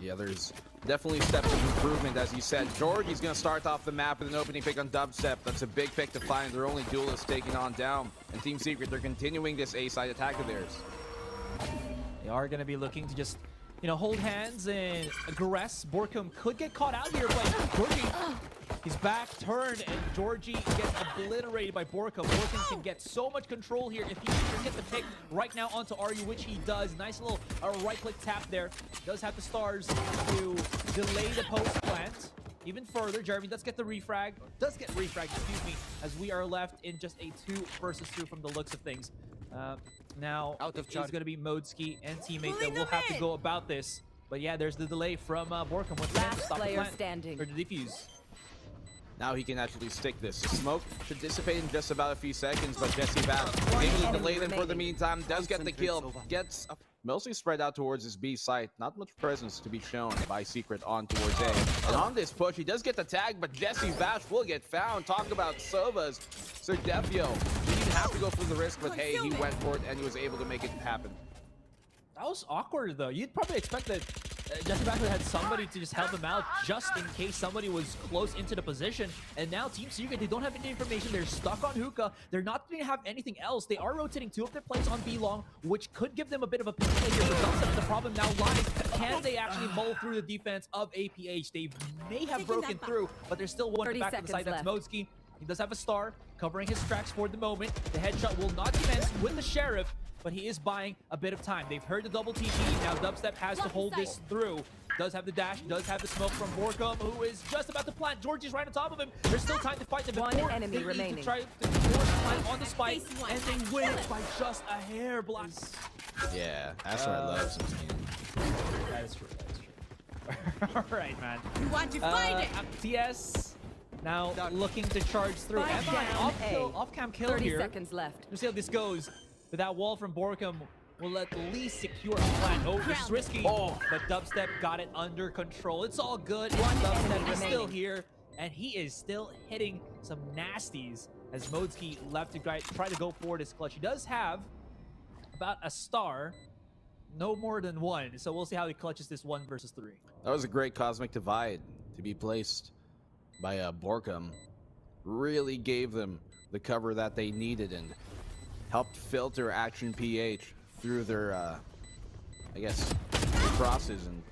Yeah, there's definitely steps of improvement, as you said. Georggyy's going to start off the map with an opening pick on DubsteP. That's a big pick to find. They're only duelists taking on down. And Team Secret, they're continuing this A-side attack of theirs. They are going to be looking to just, you know, hold hands and aggress. BORKUM could get caught out here, but Georggyyy, he's back turned, and Georggyyy gets obliterated by BORKUM. BORKUM can get so much control here if he can get the pick right now onto Aryu, which he does. Nice little right-click tap there. Does have the stars to delay the post plant even further. Jremy does get the refrag. Does get refragged, excuse me, as we are left in just a 2 versus 2 from the looks of things. Now, it's going to be modeskiii and teammate that will have to go about this. But yeah, there's the delay from BORKUM. Once again, to stop the plant, or to defuse. Now he can actually stick this. The smoke should dissipate in just about a few seconds, but JessieVash maybe delay them for the meantime. Does get the kill. Gets mostly spread out towards his B site. Not much presence to be shown by Secret on towards A. And on this push, he does get the tag, but JessieVash will get found. Talk about Sova's sirodeathyo. He didn't have to go for the risk, but hey, he went for it and he was able to make it happen. That was awkward, though. You'd probably expect that JessieVash had somebody to just help him out just in case somebody was close into the position. And now Team Secret, they don't have any information. They're stuck on hookah. They're not going to have anything else. They are rotating 2 of their plays on B long, which could give them a bit of a pinch play here. But the problem now lies, can they actually mull through the defense of APH? They may have broken through, but there's still one back to the side. That's modeskiii. He does have a star covering his tracks for the moment. The headshot will not commence with the Sheriff, but he is buying a bit of time. They've heard the double TP. Now DubsteP has to hold this through. Does have the dash, does have the smoke from BORKUM, who is just about to plant. Georggyy's right on top of him. There's still time to fight them. One enemy remaining. To try to force the plant on the spike, and they win it by just a hair. Blast. Yeah, that's what I love some team. That is true. That is true. All right, man. You want to find it? TS now looking to charge through. Emman off-cam kill 30 here. seconds left. We'll see how this goes. But that wall from BORKUM will at least secure a plant. Oh, this is risky, but DubsteP got it under control. It's all good. DubsteP is still here, and he is still hitting some nasties as modeskiii left to try to go for this clutch. He does have about a star, no more than 1. So we'll see how he clutches this 1 versus 3. That was a great cosmic divide to be placed by BORKUM. Really gave them the cover that they needed and helped filter Action PH through their, I guess, crosses. And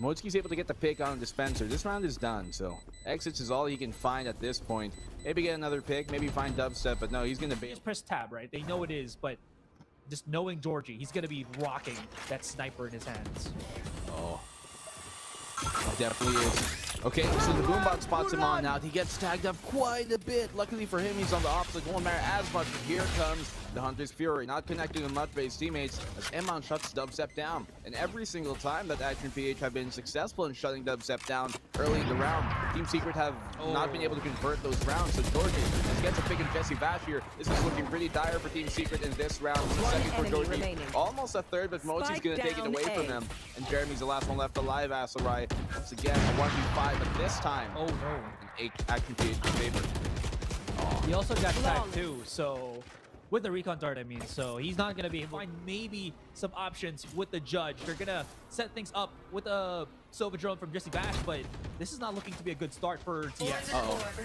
modeskiii's able to get the pick on a Dispenser. This round is done, so exits is all he can find at this point. Maybe get another pick, maybe find DubsteP, but no, he's going to be... Just press tab, right? They know it is, but just knowing Georggyyy, he's going to be rocking that sniper in his hands. Oh. Definitely is. Okay, so the Boombot spots him on now. He gets tagged up quite a bit. Luckily for him, he's on the opposite. Won't matter as much. But here comes the Hunter's Fury, not connecting with much by his teammates as Emman shuts DubsteP down. And every single time that Action PH have been successful in shutting DubsteP down early in the round, Team Secret have not been able to convert those rounds. So Georggyyy gets a pick in JessieVash here. This is looking pretty dire for Team Secret in this round. The second for Georggyyy. Almost a third, but modeskiii's going to take it away from him. And Jremy's the last one left alive. Asarai once again a 1v5, but this time, oh no, Action PH in favor. He also got tagged too, so with the recon dart, I mean, so he's not gonna be able to find maybe some options with the judge. They're gonna set things up with a Sova drone from JessieVash, but this is not looking to be a good start for TS.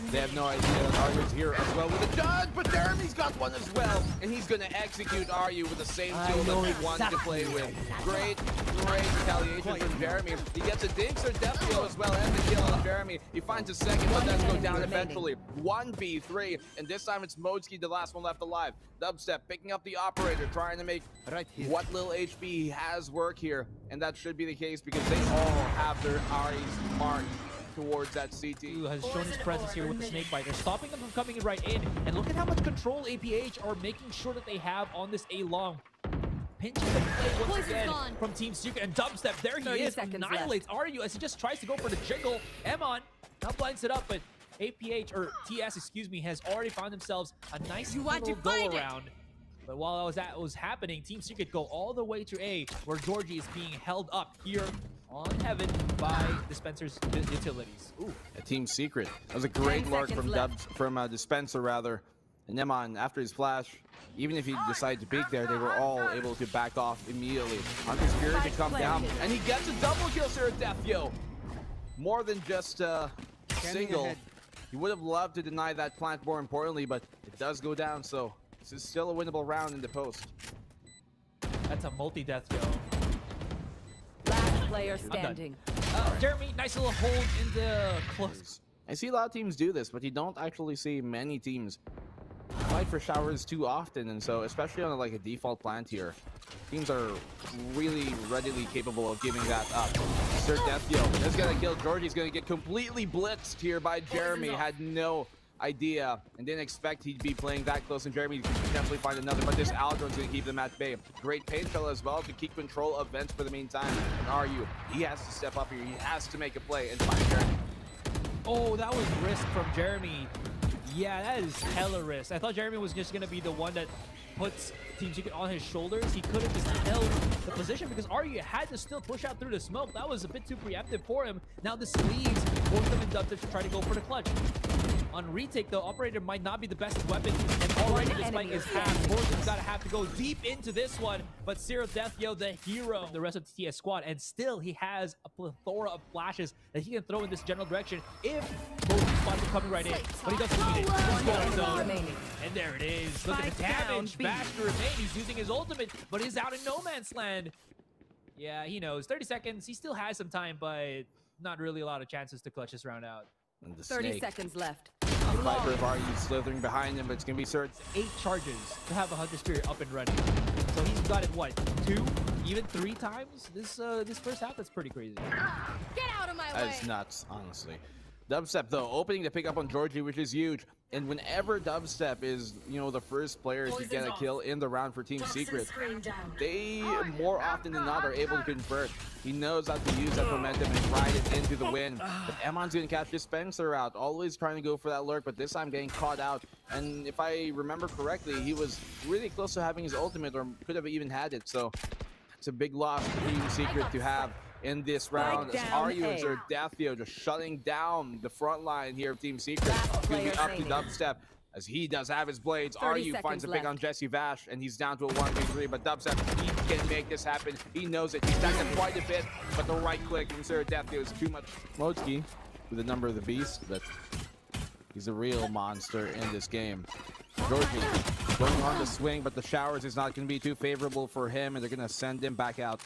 They have no idea that Aryu's here as well with a judge, but Jremy's got one as well, and he's gonna execute Aryu with the same tool that he wanted to play with. Great retaliation from Jremy. He gets a dig sirodeathyo as well, and the kill on Jremy. He finds a second, but that's go down eventually. 1v3, and this time it's modeskiiii, the last one left alive. DubsteP picking up the operator, trying to make what little HP he has work here, and that should be the case because they all have their eyes marked towards that CT. Who has shown his presence here with the snakebite. They're stopping them from coming right in, and look at how much control APH are making sure that they have on this A long. Pinching the play once again from Team Secret, and DubsteP, there he is, annihilates Aryu as he just tries to go for the jiggle. Emman now blinds it up, but APH, or TS, excuse me, has already found themselves a nice little go-around. But while that was happening, Team Secret go all the way to A, where Georggyyy is being held up here on Heaven by Dispenser's utilities. Ooh, a Team Secret. That was a great lark from Dispenser, rather. And Emman, after his flash, even if he decided to peek there, they were all able to back off immediately. Hunter's Fury to come down, and he gets a double kill, sirodeathyo. More than just a single. He would have loved to deny that plant more importantly, but it does go down, so this is still a winnable round in the post. That's a multi-deathyo. Last player standing. Jremy, nice little hold into close. I see a lot of teams do this, but you don't actually see many teams fight for showers too often, and so especially on like a default plant here, teams are really readily capable of giving that up. sirodeathyo is gonna kill Georggyyy. He's gonna get completely blitzed here by Jremy. Had no idea and didn't expect he'd be playing that close, and Jremy could potentially find another, but this Aldron's gonna keep them at bay. Great paint shell as well to keep control of vents for the meantime. And Aryu, he has to step up here. He has to make a play and find Jremy. Oh, that was risk from Jremy. Yeah, that is hella risk. I thought Jremy was just gonna be the one that puts Team Secret on his shoulders. He could have just held the position because Aryu had to still push out through the smoke. That was a bit too preemptive for him. Now this leaves both of them and DubsteP to try to go for the clutch. On retake though, Operator might not be the best weapon, and already despite his half, BORKUM's gotta have to go deep into this one. But sirodeathyo, the hero, the rest of the TS squad, and still he has a plethora of flashes that he can throw in this general direction if both spots are coming right in. But he doesn't need it. And there it is. Look at the damage. Bash to remain. He's using his ultimate, but he's out in no man's land. Yeah, he knows. 30 seconds. He still has some time, but not really a lot of chances to clutch this round out. And the 30 snake. seconds left. Viper of Aryu slithering behind him, but it's gonna be Sir. 8 charges to have a Hunter Spirit up and running. So he's got it, what, 2, even 3 times? This first half, that's pretty crazy. Get out of my way. That's nuts, honestly. DubsteP though, opening to pick up on Georggyyy, which is huge. And whenever DubsteP is, you know, the first player to get a kill in the round for Team Secret, they more often than not are able to convert. He knows how to use that momentum and ride it into the win. But Emman's gonna catch Dispenser out, always trying to go for that lurk, but this time getting caught out. And if I remember correctly, he was really close to having his ultimate, or could have even had it. So it's a big loss for Team Secret to have in this round. As Aryu and sirodeathyo just shutting down the front line here of Team Secret. It's going to be up to DubsteP as he does have his blades. Aryu finds a pick on JessieVash, and he's down to a 1v3, but DubsteP, he can make this happen. He knows it. He's stacked up quite a bit, but the right click from sirodeathyo is too much. modeskiii with the number of the beast, but he's a real monster in this game. Georggyyy going on the swing, but the showers is not going to be too favorable for him, and they're going to send him back out.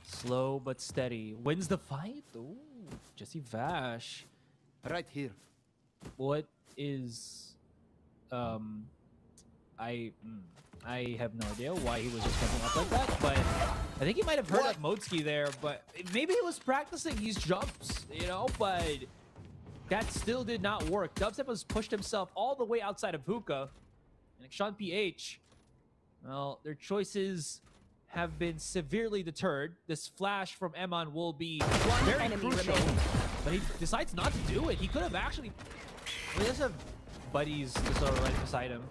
Slow but steady. Wins the fight? Ooh, JessieVash. Right here. What is... I have no idea why he was just coming up like that, but I think he might have heard of modeskiii there, but maybe he was practicing these jumps, you know, but that still did not work. DubsteP has pushed himself all the way outside of hookah, and Sean PH, well, their choices have been severely deterred. This flash from Emman will be very crucial, but he decides not to do it. He could have actually... He does have buddies just sort of right beside him.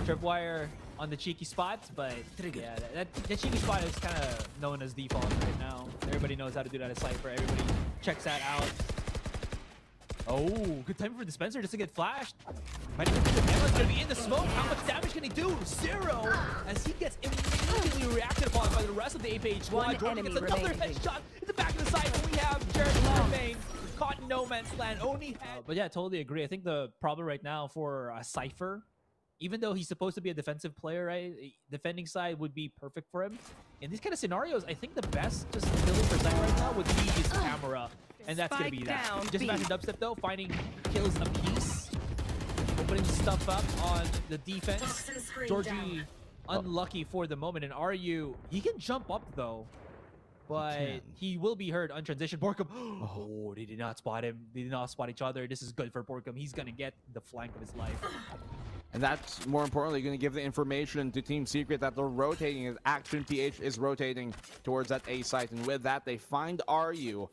Tripwire on the cheeky spots, but yeah, that cheeky spot is kind of known as default right now. Everybody knows how to do that at Cypher. Everybody checks that out. Oh, good time for Dispenser just to get flashed. Emman's gonna be in the smoke. How much damage can he do? 0, as he gets immediately reacted upon by the rest of the APH squad. Georggyyy gets another headshot in the back of the side, and we have Jremy remain caught in no man's land. Only but yeah, totally agree. I think the problem right now for Cypher, even though he's supposed to be a defensive player, right? Defending side would be perfect for him. In these kind of scenarios, I think the best just killing for Cypher right now would be his camera. And that's going to be that. Just imagine DubsteP though, finding kills apiece, opening stuff up on the defense. Georggyyy unlucky for the moment, and Aryu, he can jump up though, but he will be hurt on transition. BORKUM, oh, they did not spot him. They did not spot each other. This is good for BORKUM. He's going to get the flank of his life. And that's more importantly going to give the information to Team Secret that they're rotating, as Action PH is rotating towards that A site, and with that they find Aryu.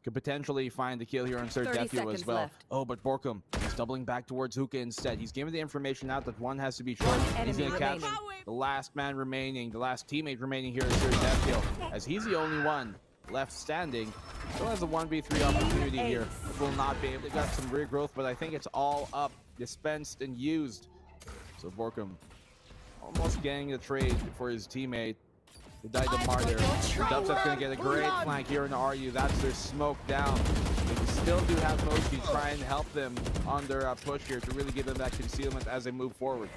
Could potentially find the kill here on sirodeathyo as well. Left. Oh, but BORKUM is doubling back towards hookah instead. He's giving the information out that one has to be short. He's going to catch the last man remaining, the last teammate remaining here is sirodeathyo, as he's the only one left standing. Still has a 1v3 opportunity here. Will not be able to get some regrowth, but I think it's all up, dispensed and used. So BORKUM almost getting the trade for his teammate. The Martyr. DubsteP's gonna get a great flank here in Aryu. That's their smoke down. They still do have modeskiii try and help them on their push here to really give them that concealment as they move forward.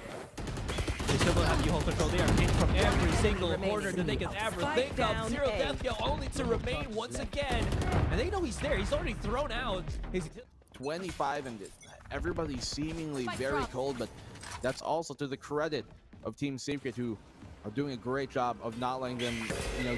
They still don't have the whole control. They are hit from every single corner that they can ever think of. sirodeathyo only to remain once again. And they know he's there. He's already thrown out his 25 and everybody's seemingly very cold, but that's also to the credit of Team Secret, who are doing a great job of not letting them,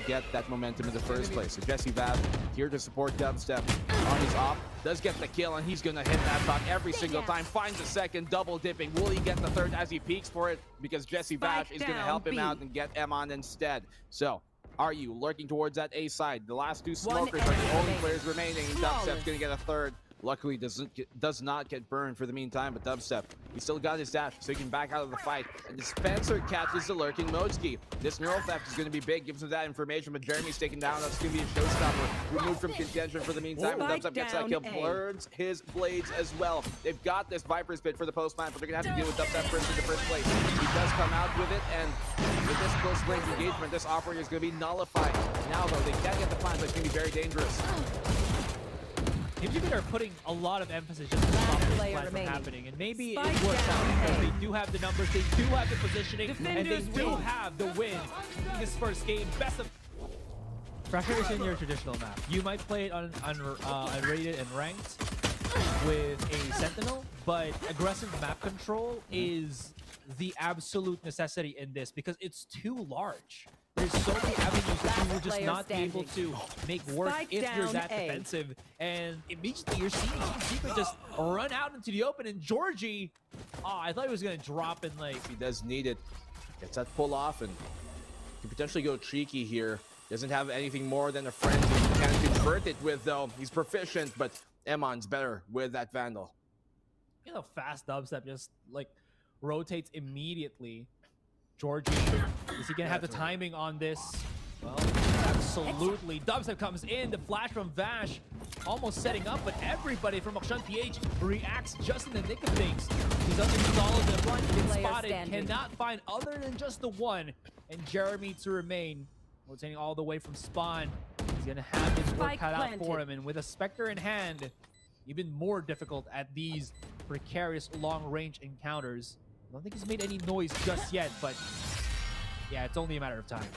get that momentum in the first place. So JessieVash here to support DubsteP on his off. Does get the kill, and he's gonna hit that shot every single time. Finds the second, double dipping. Will he get the third as he peeks for it? Because JessieVash is gonna help him out and get Emman instead. So Aryu lurking towards that A side. The last two smokers are the only players remaining. DubsteP's gonna get a third. Luckily, does not get burned for the meantime, but DubsteP, he still got his dash, so he can back out of the fight. And Dispenser catches the lurking modeskiii. This neural theft is going to be big, gives him that information, but Jremy's taken down. That's going to be a showstopper. Removed from contention for the meantime. When DubsteP gets that kill, burns his blades as well. They've got this Viper's Pit for the postman, but they're going to have to deal with DubsteP first in the first place. He does come out with it, and with this close range engagement, this operator is going to be nullified. Now, though, they can't get the plant, but it's going to be very dangerous. Team Secret are putting a lot of emphasis just to stop this plan from happening, and maybe it works out because they do have the numbers, they do have the positioning, and they do have the win in this first game. Best of Fracture is in your traditional map. You might play it on unrated and ranked with a Sentinel, but aggressive map control is the absolute necessity in this because it's too large. There's so many avenues that you will just not be able to make work if you're that defensive. And immediately you're seeing Team Secret just run out into the open. And Georggyyy, I thought he was going to drop in like... He does need it. Gets that pull off and can potentially go cheeky here. Doesn't have anything more than a frenzy. Can't convert it with though. He's proficient, but Emman's better with that Vandal. You know, fast DubsteP just like rotates immediately. Georggyyy, is he gonna have the timing on this? Well, absolutely. DubsteP comes in, the flash from Vash, almost setting up, but everybody from PH reacts just in the nick of things. He's underneath all of them, blind, gets spotted, cannot find other than just the one, and Jremy to remain, rotating all the way from spawn. He's gonna have his work cut out for him, and with a Spectre in hand, even more difficult at these precarious long-range encounters. I don't think he's made any noise just yet, but yeah, it's only a matter of time.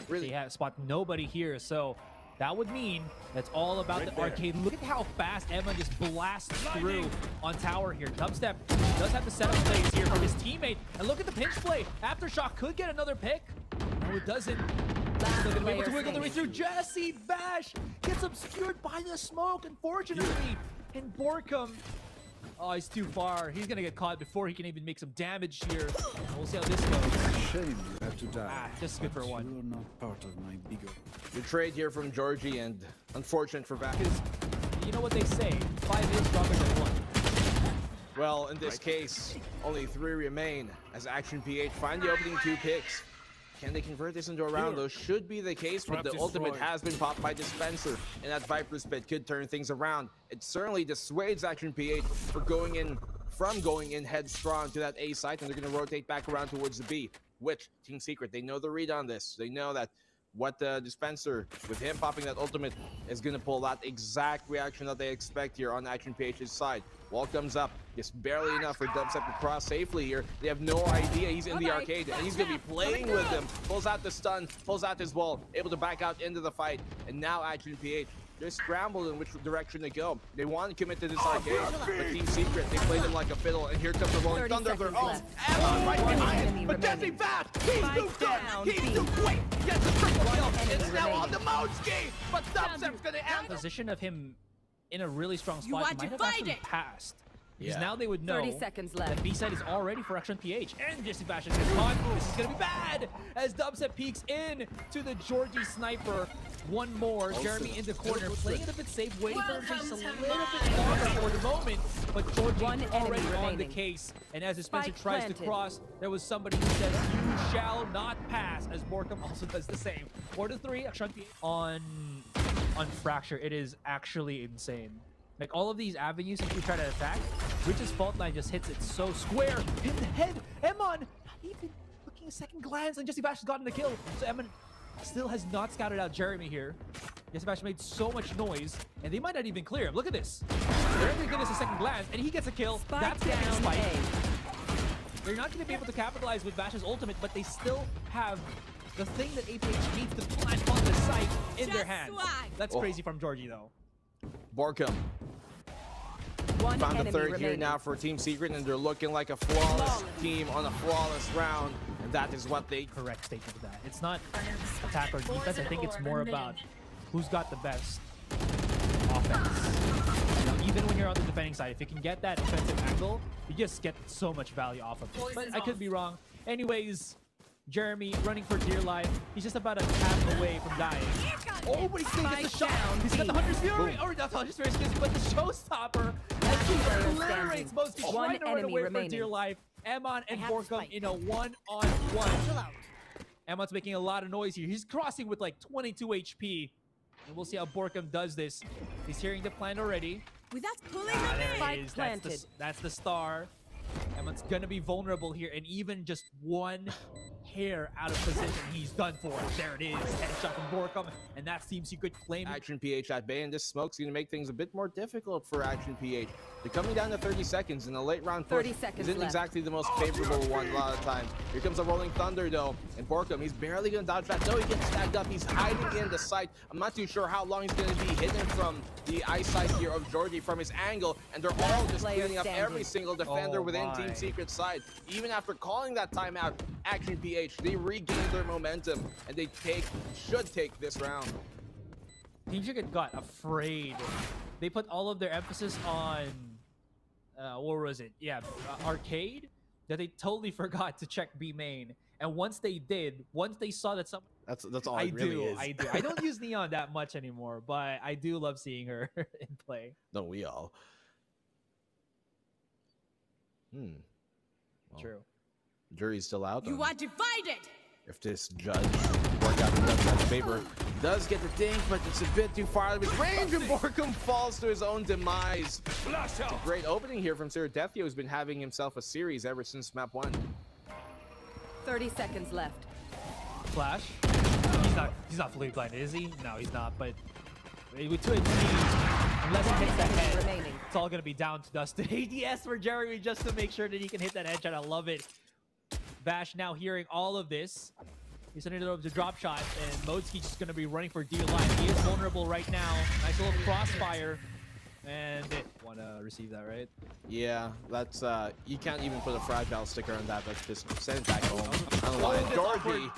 Really, they have spot nobody here, so that would mean that's all about the arcade. Look at how fast Emman just blasts through on tower here. DubsteP does have the setup plays here from his teammate, and look at the pinch play. Aftershock could get another pick. No, it doesn't. Still gonna be able to wiggle their way through. JessieVash gets obscured by the smoke, unfortunately, and BORKUM. Oh, he's too far. He's gonna get caught before he can even make some damage here. We'll see how this goes. Shame you have to die. Just good for one. You're not part of my bigger. Good trade here from Georggyyy, and unfortunate for Vash. You know what they say, 5 is stronger than 1. Well, in this case, only 3 remain as ActionPH find the opening 2 picks. Can they convert this into a round? Those should be the case, but the ultimate has been popped by Dispenser, and that Viper's Pit could turn things around. It certainly dissuades ActionPH from going in headstrong to that A site, and they're going to rotate back around towards the B, which Team Secret, they know the read on this. They know that what the Dispenser, with him popping that ultimate, is going to pull that exact reaction that they expect here on ActionPH's side. Wall comes up, just barely enough for DubsteP to cross safely here. They have no idea he's in the arcade, and he's going to be playing with them. Pulls out the stun, pulls out his wall, able to back out into the fight. And now ActionPH, they're scrambled in which direction to go. They want to commit to this arcade, but Team Secret, they play them like a fiddle, and here comes the rolling thunder of their own. Emman right behind him, but JessieVash, he's too good, he's too quick, gets the triple kill, it's now on the modeskiii, but DubsteP's gonna end. Position of him in a really strong spot might have actually passed Because now they would know 30 seconds that left. B side is all ready for Action PH. And JessieVash is caught. This is going to be bad as DubsteP peeks in to the Georggyyy sniper. One more. Jremy in the corner, playing it a bit safe, waiting for just a little bit longer for the moment. But Georggyyy already on the case. And as Dispenser tries to cross, there was somebody who says, "You shall not pass," as BORKUM also does the same. 4-3, Action PH on Fracture. It is actually insane. Like, all of these avenues that we try to attack, Rich's fault line just hits it so square in the head. Emman, not even looking a second glance, and JessieVash has gotten the kill. So Emman still has not scouted out Jremy here. JessieVash made so much noise, and they might not even clear him. Look at this. Jremy gets a second glance, and he gets a kill. That's the next spike. They're not going to be able to capitalize with Vash's ultimate, but they still have the thing that APH needs to plant on the site in their hands. That's crazy from Georggyyy, though. BORKUM found the third here now for Team Secret, and they're looking like a flawless team on a flawless round, and that is what they... Correct statement of that. It's not attack or defense. I think it's more about who's got the best offense. You know, even when you're on the defending side, if you can get that offensive angle, you just get so much value off of it. But I could be wrong. Anyways, Jremy running for dear life. He's just about a tap away from dying. Oh, but he still gets a shot. He's got the Hunter's Fury. Or not the Hunter's Fury, excuse me, but the Showstopper. And he obliterates most. He's trying to run away for dear life. Emman and BORKUM in a one-on-one. Emman's making a lot of noise here. He's crossing with like 22 HP. And we'll see how BORKUM does this. He's hearing the plan already. Without pulling them in. There it is. That's the star. Emman's gonna be vulnerable here, and even just one hair out of position, he's done for. There it is, headshot from BORKUM, and that's Team Secret claiming. Action PH at bay, and this smoke's gonna make things a bit more difficult for Action PH. They're coming down to 30 seconds in the late round push. 30 seconds isn't exactly the most favorable one a lot of times. Here comes a rolling thunder though, and BORKUM, he's barely gonna dodge back. No, he gets stacked up. He's hiding in the sight. I'm not too sure how long he's gonna be hidden from the eyesight here of Georggyyy from his angle, and they're all just cleaning up every single defender within Team Secret's side. Even after calling that timeout, Action PH, they regain their momentum, and they should take this round. Team Secret got afraid. They put all of their emphasis on what was it? Yeah, arcade. That they totally forgot to check B main. And once they did, once they saw that that's all it really is. I do. I don't use Neon that much anymore, but I do love seeing her in play. Don't we all? Well, true. Jury's still out. You are divided. If this judge worked out in Dubstep's favor, does get the dink, but it's a bit too far out of his range, and BORKUM falls to his own demise. It's a great opening here from sirodeathyo, who's been having himself a series ever since map 1. 30 seconds left. Flash. He's not fully blinded, is he? No, he's not. But with 2 HP, unless he hits that head, it's all gonna be down to dust. ADS for Jremy just to make sure that he can hit that headshot. I love it. Vash now hearing all of this. He's sending it over to drop shot, and modeskiii just gonna be running for dear life. He is vulnerable right now. Nice little crossfire. And wanna receive that, right? Yeah, that's you can't even put a fragile sticker on that. That's just send it back home. Georggyyy,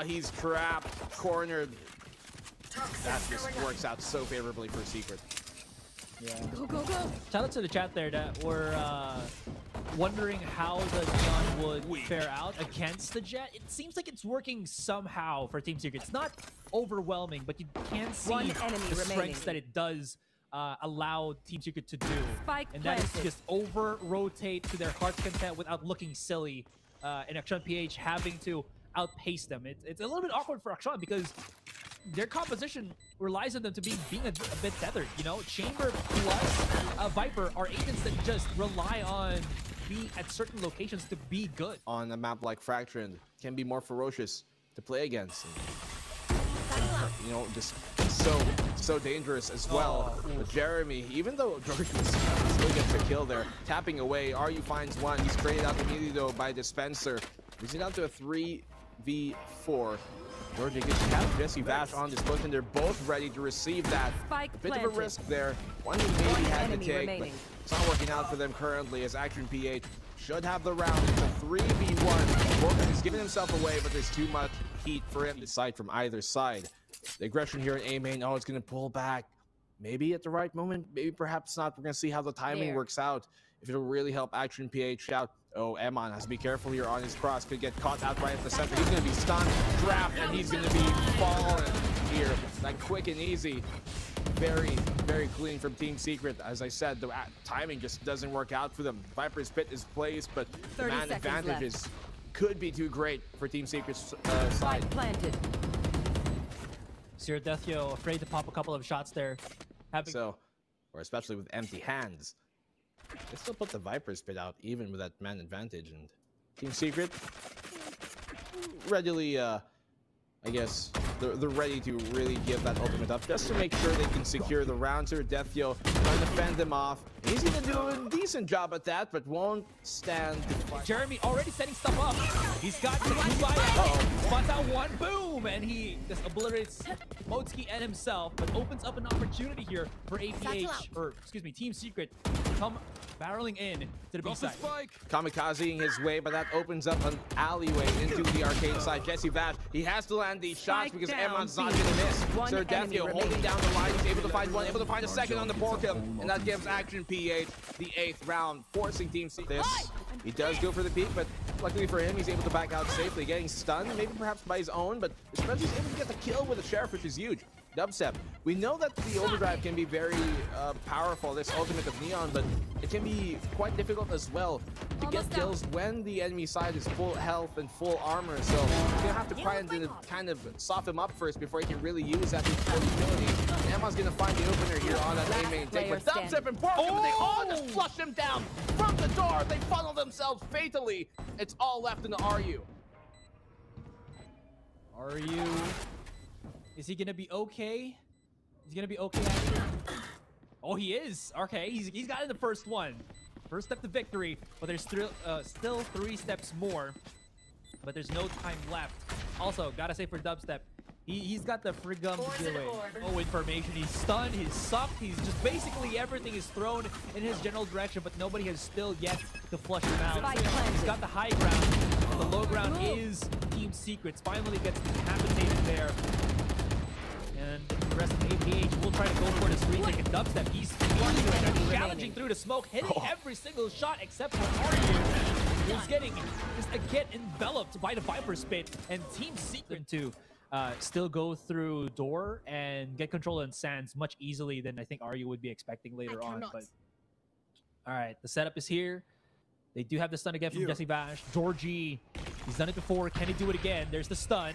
he's trapped, cornered. That just works out so favorably for Secret. Yeah. Go, go, go. Shout out to the chat there that were wondering how the Neon would fare out against the Jet. It seems like it's working somehow for Team Secret. It's not overwhelming, but you can see the strengths that it does allow Team Secret to do. And that is just over-rotate to their heart's content without looking silly. And Action PH having to outpace them. It's a little bit awkward for Action because their composition relies on them to being a bit tethered. You know, Chamber plus Viper are agents that just rely on being at certain locations to be good. On a map like Fractured, can be more ferocious to play against. You know, just so dangerous as well. But Jremy, even though Georggyyy still gets a kill there, tapping away. Aryu finds one. He's traded out immediately though by Dispenser. He's down to a 3v4. Georggyyy gets JessieVash on this book, and they're both ready to receive that. A bit of a risk there. One who maybe had to take, but it's not working out for them currently, as Action PH should have the round. It's a 3v1. BORKUM is giving himself away, but there's too much heat for him to decide from either side. The aggression here in A main, oh, it's going to pull back. Maybe at the right moment, maybe perhaps not. We're going to see how the timing works out. if it'll really help Action PH out. Oh, Emman has to be careful here on his cross. Could get caught out right at the center. He's going to be stunned, trapped, and he's going to be falling here. Like quick and easy. Very, very clean from Team Secret. As I said, the timing just doesn't work out for them. Viper's Pit is placed, but the man advantages could be too great for Team Secret's side. Planted. sirodeathyo afraid to pop a couple of shots there. So, or especially with empty hands. They still put the Viper's Pit out even with that man advantage, and Team Secret readily, I guess, they're ready to really give that ultimate up just to make sure they can secure the round. sirodeathyo trying to fend them off. He's gonna do a decent job at that, but won't stand. Jremy already setting stuff up. He's got the buyout. Spots out one, boom, and he just obliterates modeskiii and himself, but opens up an opportunity here for APH, or excuse me, Team Secret to come barreling in to the B side. Kamikazeing his way, but that opens up an alleyway into the arcade side. JessieVash, he has to land these shots because Emman's not going to miss. sirodeathyo holding down the line. He's able to find one, able to find a second on the BORKUM, and that gives Action PH the 8th round, forcing Team Secret. He does go for the peak, but luckily for him, he's able to back out safely, getting stunned, maybe perhaps by his own, but especially he's able to get the kill with the Sheriff, which is huge. DubsteP, we know that the overdrive can be very powerful, this ultimate of Neon, but it can be quite difficult as well to get kills when the enemy side is full health and full armor. So you're gonna have to try and kind of soft him up first before he can really use that utility. Emman's gonna find the opener here on that A main take, but DubsteP and BORKUM, they all just flush him down from the door. They funnel themselves fatally. It's all left in the Aryu. Is he gonna be okay? He's gonna be okay after. Oh, he is. Okay, he's got in the first one. First step to victory, but there's still 3 steps more. But there's no time left. Also, gotta say for DubsteP, he's got the frigum delay. Oh, information. He's stunned. He's sucked. He's just basically everything is thrown in his general direction, but nobody has still yet to flush him out. He's got the high ground. And the low ground is Team Secrets. Finally gets decapitated there. And the rest of APH will try to go for this retake, and DubsteP, he's challenging through the smoke, hitting every single shot except for Aryu, who's getting just again enveloped by the Viper's Pit, and Team Secret to still go through door and get control on Sands much easily than I think Aryu would be expecting later on. But all right, the setup is here. They do have the stun again from JessieVash. Georggyyy, he's done it before. Can he do it again? There's the stun.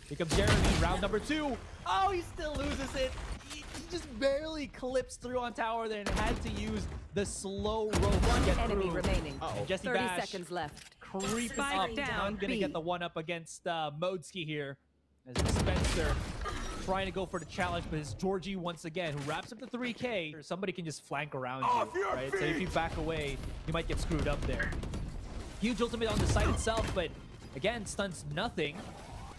Here comes Jremy, round number 2. Oh, he still loses it. He just barely clips through on tower there and had to use the slow rope to get through. Remaining. JessieVash 30 seconds left. Creeping up. Down, gonna get the one up against modeskiii here. As Dispenser trying to go for the challenge, but it's Georggyyy once again who wraps up the 3K. Somebody can just flank around you, right? So if you back away, you might get screwed up there. Huge ultimate on the site itself, but again, stuns nothing.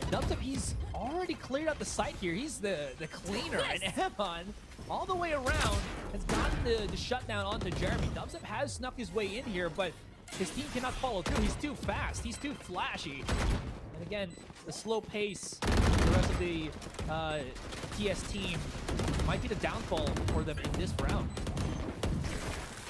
And DubsteP, he's already cleared out the site here. He's the cleaner, and Emman, all the way around, has gotten the shutdown onto Jremy. DubsteP has snuck his way in here, but his team cannot follow through. He's too fast. He's too flashy. And again, the slow pace for the rest of the TS team might be the downfall for them in this round.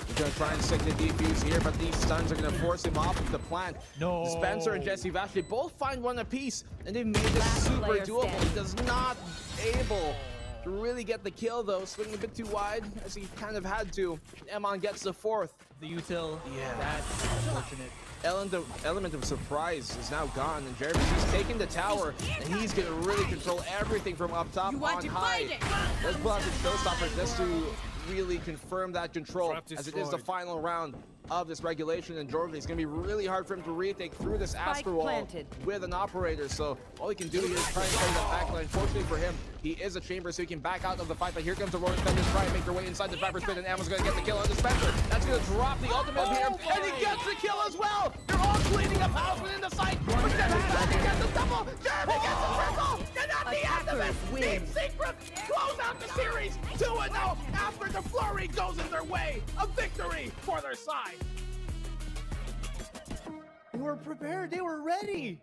He's gonna try and stick the defuse here, but these stuns are gonna force him off of the plant. No. Dispenser and JessieVash, they both find one apiece, and they've made this super doable. He does not able to really get the kill though, swinging a bit too wide as he kind of had to. Emman gets the 4th. The util, that's unfortunate. Element of surprise is now gone, and Jremy's taking the tower, and he's gonna really control everything from up top on high. Let's pull out the showstopper just to really confirm that control, as it is the final round of this regulation, and Georggyyy, it's going to be really hard for him to retake through this Asper wall with an operator, so all he can do here is try and play that backline. Fortunately for him, he is a chamber, so he can back out of the fight, but here comes the Roaring Thunder, try and make their way inside the Viper's Pit, and Emman's going to get the kill on Dispenser. That's going to drop the ultimate here, and he gets the kill as well! They're all cleaning up house within the site! Jremy gets the double! Jremy gets the triple! And at the end of it, Team Secret close out the series 2-0 after the flurry goes in their way! A victory for their side! They were prepared. They were ready.